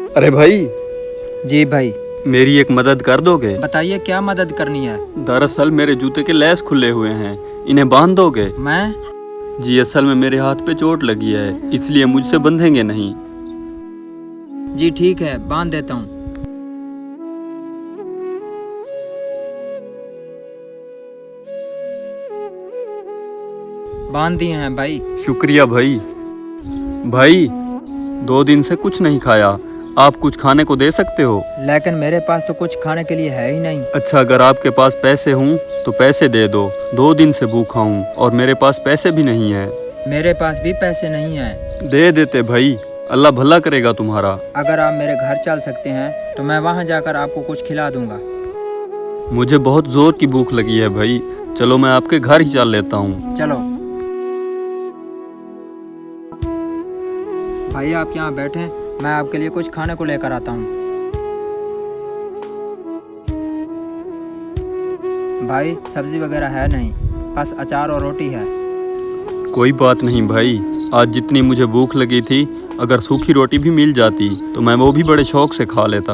अरे भाई, जी भाई। मेरी एक मदद कर दोगे? बताइए क्या मदद करनी है। दरअसल मेरे जूते के लेस खुले हुए हैं, इन्हें बांध दोगे? मैं? जी असल में मेरे हाथ पे चोट लगी है, इसलिए मुझसे बंधेंगे नहीं। जी ठीक है, बांध देता हूँ। बांध दिए हैं भाई। शुक्रिया भाई। भाई, 2 दिन से कुछ नहीं खाया, आप कुछ खाने को दे सकते हो? लेकिन मेरे पास तो कुछ खाने के लिए है ही नहीं। अच्छा, अगर आपके पास पैसे हों तो पैसे दे दो। 2 दिन से भूखा हूँ और मेरे पास पैसे भी नहीं है। मेरे पास भी पैसे नहीं हैं। दे देते भाई, अल्लाह भला करेगा तुम्हारा। अगर आप मेरे घर चल सकते हैं तो मैं वहाँ जाकर आपको कुछ खिला दूंगा। मुझे बहुत जोर की भूख लगी है भाई, चलो मैं आपके घर ही चल लेता हूँ। चलो भाई, आप यहाँ बैठें, मैं आपके लिए कुछ खाने को लेकर आता हूँ। भाई सब्जी वगैरह है नहीं, बस अचार और रोटी है। कोई बात नहीं भाई, आज जितनी मुझे भूख लगी थी, अगर सूखी रोटी भी मिल जाती तो मैं वो भी बड़े शौक से खा लेता।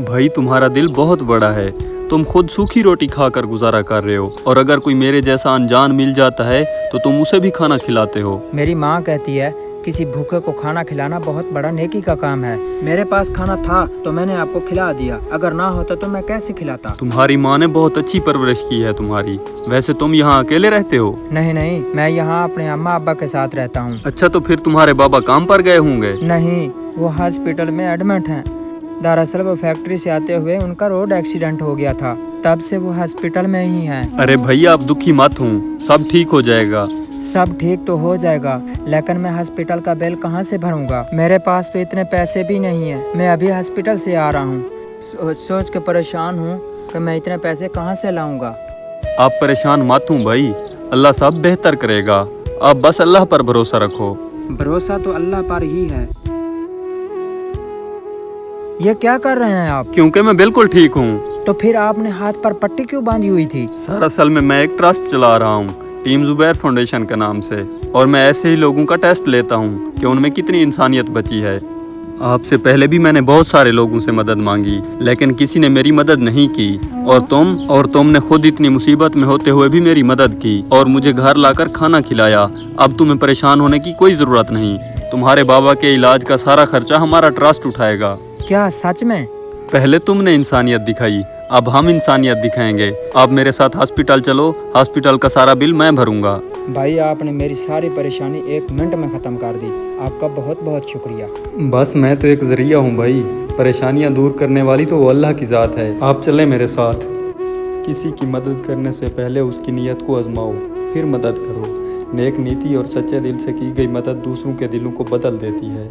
भाई तुम्हारा दिल बहुत बड़ा है, तुम खुद सूखी रोटी खाकर गुजारा कर रहे हो, और अगर कोई मेरे जैसा अनजान मिल जाता है तो तुम उसे भी खाना खिलाते हो। मेरी माँ कहती है किसी भूखे को खाना खिलाना बहुत बड़ा नेकी का काम है। मेरे पास खाना था तो मैंने आपको खिला दिया, अगर ना होता तो मैं कैसे खिलाता। तुम्हारी माँ ने बहुत अच्छी परवरिश की है तुम्हारी। वैसे तुम यहाँ अकेले रहते हो? नहीं नहीं, मैं यहाँ अपने अम्मा अब्बा के साथ रहता हूँ। अच्छा, तो फिर तुम्हारे बाबा काम पर गए होंगे? नहीं, वो हॉस्पिटल में एडमिट हैं। दरअसल वो फैक्ट्री से आते हुए उनका रोड एक्सीडेंट हो गया था, तब से वो हॉस्पिटल में ही हैं। अरे भैया, आप दुखी मत हो, सब ठीक हो जाएगा। सब ठीक तो हो जाएगा, लेकिन मैं हॉस्पिटल का बिल कहाँ से भरूंगा। मेरे पास तो इतने पैसे भी नहीं है। मैं अभी हॉस्पिटल से आ रहा हूँ, सोच सोच के परेशान हूँ कि मैं इतने पैसे कहाँ से लाऊंगा। आप परेशान मत हो भाई, अल्लाह सब बेहतर करेगा। आप बस अल्लाह पर भरोसा रखो। भरोसा तो अल्लाह पर ही है। ये क्या कर रहे हैं आप? क्योंकि मैं बिल्कुल ठीक हूँ। तो फिर आपने हाथ पर पट्टी क्यों बांधी हुई थी? सर असल में मैं एक ट्रस्ट चला रहा हूँ, टीम जुबैर फाउंडेशन के नाम से, और मैं ऐसे ही लोगों का टेस्ट लेता हूँ कि उनमें कितनी इंसानियत बची है। आपसे पहले भी मैंने बहुत सारे लोगों से मदद मांगी, लेकिन किसी ने मेरी मदद नहीं की, और तुमने खुद इतनी मुसीबत में होते हुए भी मेरी मदद की और मुझे घर लाकर खाना खिलाया। अब तुम्हें परेशान होने की कोई ज़रूरत नहीं। तुम्हारे बाबा के इलाज का सारा खर्चा हमारा ट्रस्ट उठाएगा। क्या सच में? पहले तुमने इंसानियत दिखाई, अब हम इंसानियत दिखाएंगे। आप मेरे साथ हॉस्पिटल चलो, हॉस्पिटल का सारा बिल मैं भरूंगा। भाई आपने मेरी सारी परेशानी 1 मिनट में ख़त्म कर दी, आपका बहुत बहुत शुक्रिया। बस मैं तो एक जरिया हूँ भाई, परेशानियाँ दूर करने वाली तो वो अल्लाह की ज़ात है। आप चलें मेरे साथ। किसी की मदद करने से पहले उसकी नीयत को आजमाओ, फिर मदद करो। नेक नीति और सच्चे दिल से की गई मदद दूसरों के दिलों को बदल देती है।